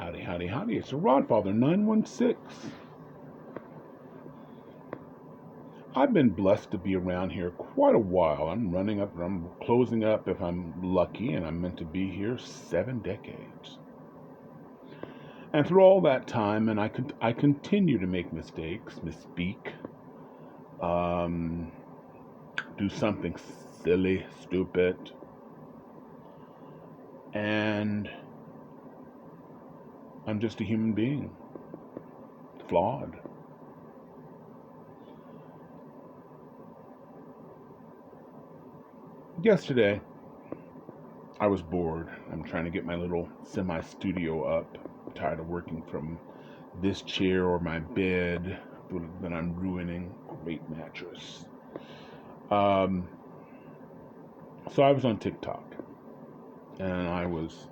Howdy, howdy, howdy. It's the Rodfather 916. I've been blessed to be around here quite a while. I'm closing up, if I'm lucky, and I'm meant to be here 7 decades. And through all that time, and I continue to make mistakes, misspeak, do something silly, stupid, and I'm just a human being, flawed. Yesterday, I was bored. I'm trying to get my little semi-studio up. I'm tired of working from this chair or my bed that I'm ruining. Great mattress. So I was on TikTok, and I was,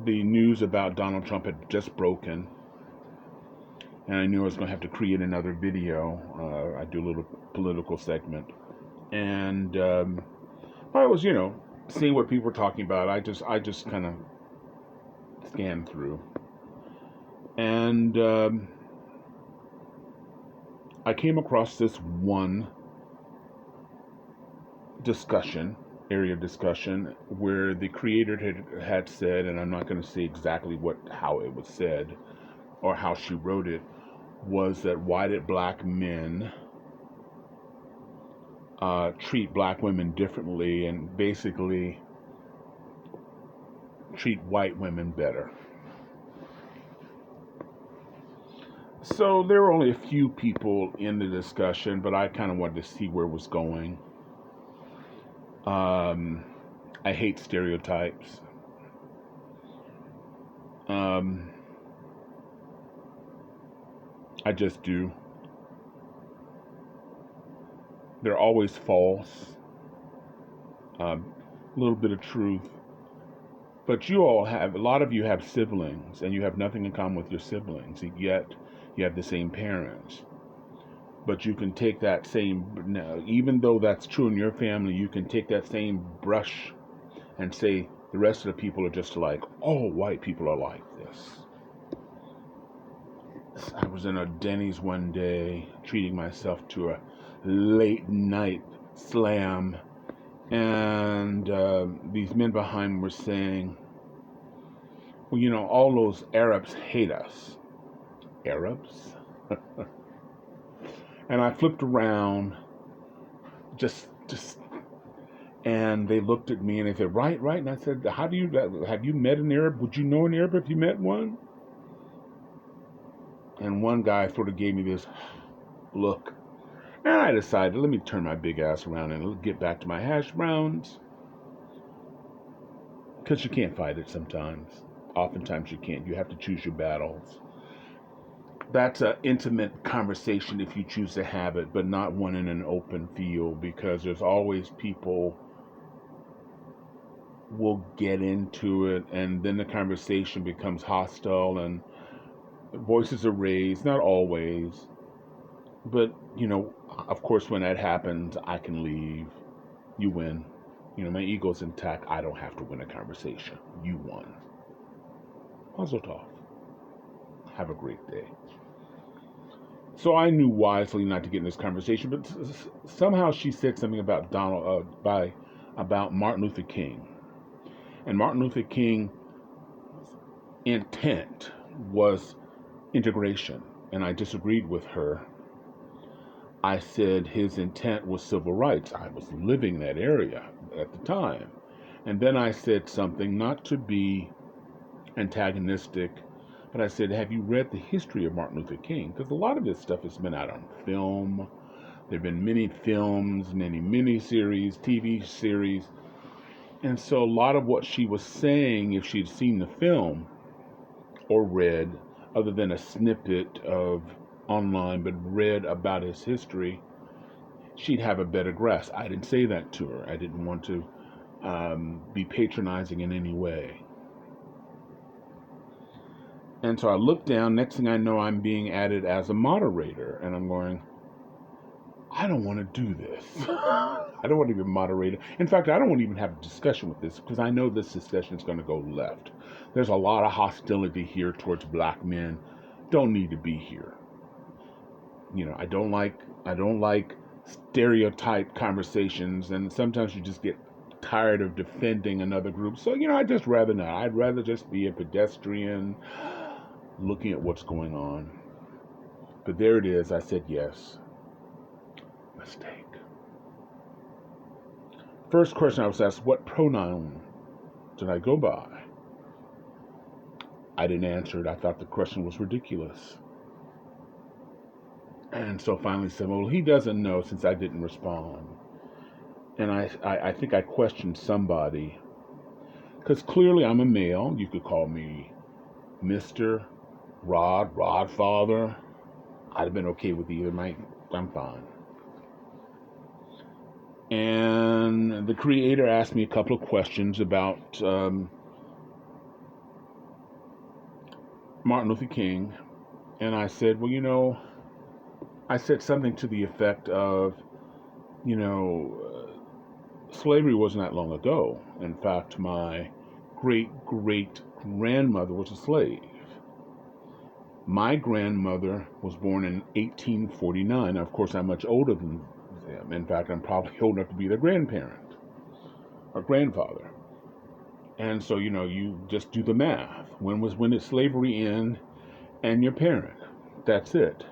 the news about Donald Trump had just broken, and I knew I was going to have to create another video. I do a little political segment, and I was, seeing what people were talking about. I just kind of scanned through, and I came across this one area of discussion where the creator had said, and I'm not going to say exactly how it was said or how she wrote it, was that why did black men treat black women differently and basically treat white women better. So there were only a few people in the discussion, but I kind of wanted to see where it was going. I hate stereotypes. I just do. They're always false. A little bit of truth. But a lot of you have siblings, and you have nothing in common with your siblings, yet you have the same parents. But you can take that same, even though that's true in your family, you can take that same brush and say the rest of the people are just like, oh, white people are like this. I was in a Denny's one day, treating myself to a late night slam, and these men behind were saying, well, all those Arabs hate us. Arabs? And I flipped around, and they looked at me and they said, right. And I said, have you met an Arab? Would you know an Arab if you met one? And one guy sort of gave me this look. And I decided, let me turn my big ass around and get back to my hash browns. Because you can't fight it sometimes. Oftentimes you can't. You have to choose your battles. That's an intimate conversation if you choose to have it, but not one in an open field, because there's always people will get into it, and then the conversation becomes hostile and voices are raised. Not always, but of course when that happens, I can leave. You win. My ego's intact. I don't have to win a conversation. You won. Mazel tov. Have a great day. So I knew wisely not to get in this conversation, but somehow she said something about about Martin Luther King. And Martin Luther King's intent was integration, and I disagreed with her. I said his intent was civil rights. I was living in that area at the time. And then I said something, not to be antagonistic, but I said, have you read the history of Martin Luther King? Because a lot of this stuff has been out on film. There have been many films, many miniseries, TV series. And so a lot of what she was saying, if she'd seen the film or read, other than a snippet of online, but read about his history, she'd have a better grasp. I didn't say that to her. I didn't want to be patronizing in any way. And so I look down, next thing I know, I'm being added as a moderator, and I'm going, I don't want to do this. I I don't want to be a moderator. In fact, I don't want to even have a discussion with this because I know this discussion is going to go left. There's a lot of hostility here towards black men. Don't need to be here. I don't like stereotype conversations, and sometimes you just get tired of defending another group. So, I'd just rather not. I'd rather just be a pedestrian looking at what's going on. But there it is. I said yes. Mistake. First question I was asked, what pronoun did I go by? I didn't answer it. I thought the question was ridiculous. And so finally said, well, he doesn't know since I didn't respond. And I think I questioned somebody. Because clearly I'm a male. You could call me Mr. Rodfather. I'd have been okay with either. I'm fine. And the creator asked me a couple of questions about Martin Luther King. And I said, well, I said something to the effect of, slavery wasn't that long ago. In fact, my great-great-grandmother was a slave. My grandmother was born in 1849. Now, of course, I'm much older than them. In fact, I'm probably old enough to be their grandparent or grandfather. And so, you just do the math. When did slavery end? And your parent. That's it.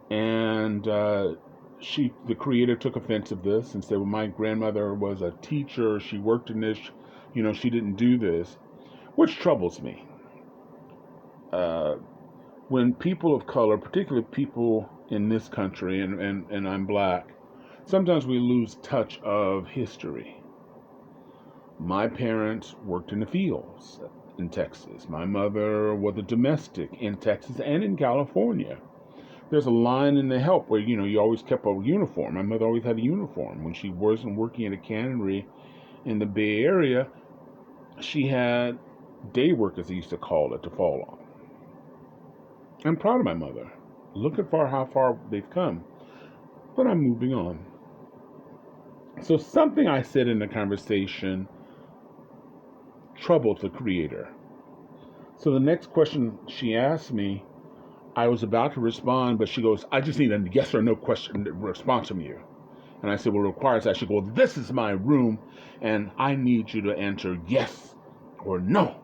And the creator took offense of this and said, well, my grandmother was a teacher. She worked in this. She didn't do this, which troubles me. When people of color, particularly people in this country, and I'm black, sometimes we lose touch of history. My parents worked in the fields in Texas. My mother was a domestic in Texas and in California. There's a line in the help where, you always kept a uniform. My mother always had a uniform. When she wasn't working at a cannery in the Bay Area, she had day work, as they used to call it, to fall on. I'm proud of my mother. Look at how far they've come. But I'm moving on. So something I said in the conversation troubled the creator. So the next question she asked me, I was about to respond, but she goes, I just need a yes or no response from you. And I said, well, it requires that. She goes, this is my room, and I need you to answer yes or no.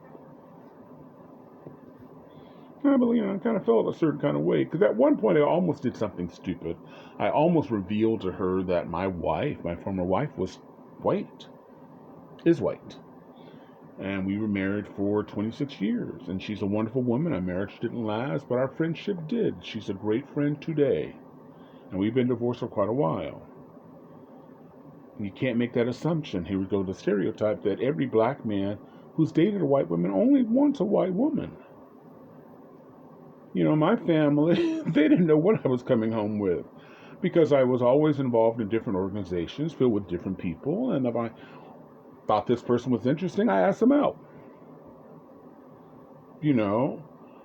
I kind of felt a certain kind of way, because at one point I almost did something stupid. I almost revealed to her that my former wife, is white. And we were married for 26 years, and she's a wonderful woman. Our marriage didn't last, but our friendship did. She's a great friend today, and we've been divorced for quite a while. And you can't make that assumption. Here we go, the stereotype that every black man who's dated a white woman only wants a white woman. My family, they didn't know what I was coming home with, because I was always involved in different organizations filled with different people, and if I thought this person was interesting, I asked them out.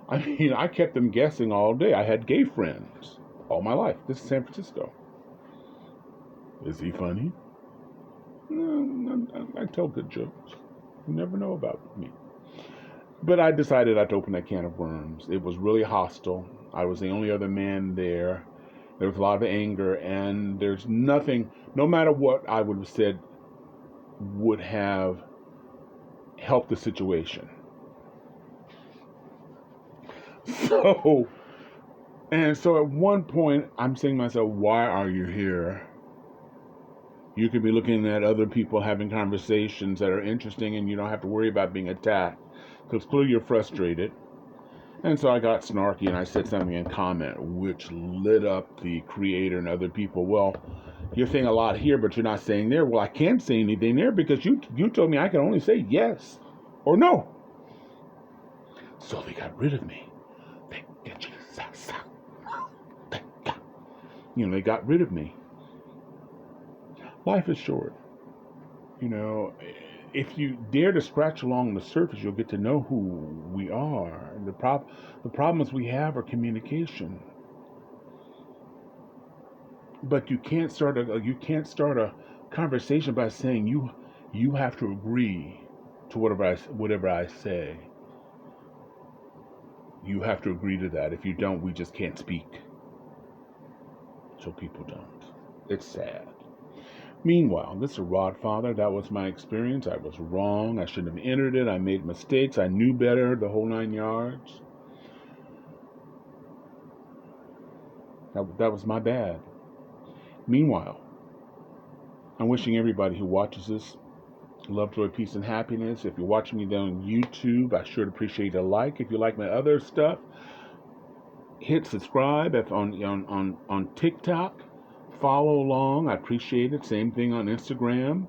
I kept them guessing all day. I had gay friends all my life. This is San Francisco. Is he funny? No, I tell good jokes. You never know about me. But I decided not to open that can of worms. It was really hostile. I was the only other man there. There was a lot of anger, and there's nothing, no matter what I would have said, would have helped the situation. So at one point, I'm saying to myself, why are you here? You could be looking at other people having conversations that are interesting, and you don't have to worry about being attacked, because clearly you're frustrated. And so I got snarky, and I said something in comment, which lit up the creator and other people. Well, you're saying a lot here, but you're not saying there. Well, I can't say anything there because you told me I can only say yes or no. So they got rid of me. They got rid of me. Life is short. If you dare to scratch along the surface, you'll get to know who we are. The problems we have are communication. But you can't start a conversation by saying you have to agree to whatever I say. You have to agree to that. If you don't, we just can't speak. So people don't. It's sad. Meanwhile, this is Rod Father. That was my experience. I was wrong. I shouldn't have entered it. I made mistakes. I knew better, the whole 9 yards. That was my bad. Meanwhile, I'm wishing everybody who watches this love, joy, peace, and happiness. If you're watching me down on YouTube, I sure appreciate a like. If you like my other stuff, hit subscribe. If on TikTok, follow along. I appreciate it. Same thing on Instagram.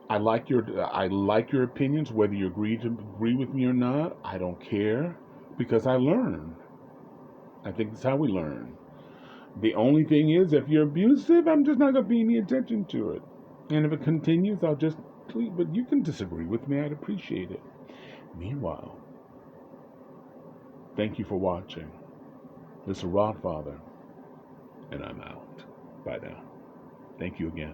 I like your opinions, whether you agree with me or not. I don't care because I learn. I think that's how we learn. The only thing is, if you're abusive, I'm just not going to pay any attention to it. And if it continues, I'll just tweet. But you can disagree with me. I'd appreciate it. Meanwhile, thank you for watching. This is Rod Father, and I'm out. Bye now. Thank you again.